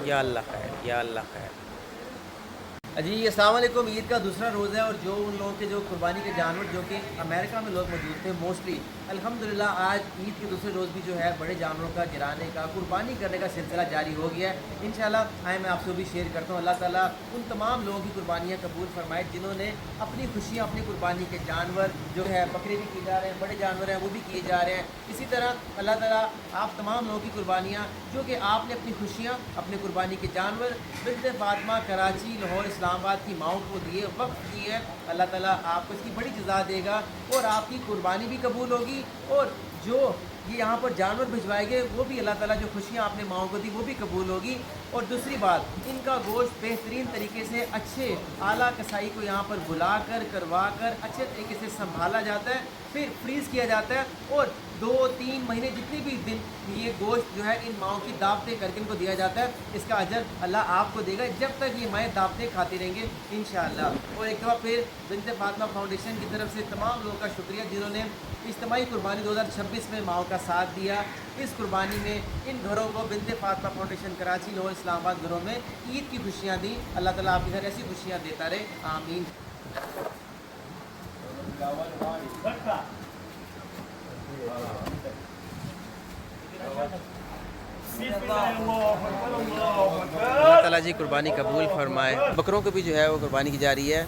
یا اللہ خیر، یا اللہ خیر۔ جی السلام علیکم۔ عید کا دوسرا روز ہے اور جو ان لوگوں کے جو قربانی کے جانور جو کہ امریکہ میں لوگ موجود تھے موسٹلی، الحمدللہ آج عید کے دوسرے روز بھی جو ہے بڑے جانوروں کا گرانے کا قربانی کرنے کا سلسلہ جاری ہو گیا ہے۔ انشاءاللہ آئے میں آپ سے بھی شیئر کرتا ہوں۔ اللہ تعالیٰ ان تمام لوگوں کی قربانیاں قبول فرمائے جنہوں نے اپنی خوشیاں اپنی قربانی کے جانور جو ہے بکرے بھی کیے جا رہے ہیں، بڑے جانور ہیں وہ بھی کیے جا رہے ہیں۔ اسی طرح اللہ تعالیٰ آپ تمام لوگوں کی قربانیاں جو کہ آپ نے اپنی خوشیاں اپنے قربانی کے جانور بنت فاطمہ کراچی لاہور اسلام آباد کی ماؤں کو دیے وقت کی ہے، اللہ تعالیٰ آپ کو اس کی بڑی جزا دے گا اور آپ کی قربانی بھی قبول ہوگی، اور جو یہ یہاں پر جانور بھجوائے گئے وہ بھی اللہ تعالیٰ جو خوشیاں آپ نے ماؤں کو دی وہ بھی قبول ہوگی۔ اور دوسری بات، ان کا گوشت بہترین طریقے سے اچھے اعلیٰ کسائی کو یہاں پر بلا کر کروا کر اچھے طریقے سے سنبھالا جاتا ہے، پھر فریز کیا جاتا ہے، اور 2-3 مہینے جتنے بھی دن یہ گوشت جو ہے ان ماؤں کی دعوتیں کر کے ان کو دیا جاتا ہے، اس کا اجر اللہ آپ کو دے گا جب تک یہ مائیں دعوتیں کھاتے رہیں گے انشاءاللہ۔ اور ایک دفعہ پھر بنت فاطمہ فاؤنڈیشن کی طرف سے تمام لوگوں کا شکریہ جنہوں نے اجتماعی قربانی 2026 میں ماؤں کا ساتھ دیا۔ اس قربانی میں ان گھروں کو بنت فاطمہ فاؤنڈیشن کراچی لاہور اسلام آباد گھروں میں عید کی خوشیاں دیں۔ اللہ تعالیٰ آپ کے گھر ایسی خوشیاں دیتا رہے، آمین۔ اللہ تعالیٰ جی قربانی قبول فرمائے۔ بکروں کو بھی جو ہے وہ قربانی کی جا رہی ہے۔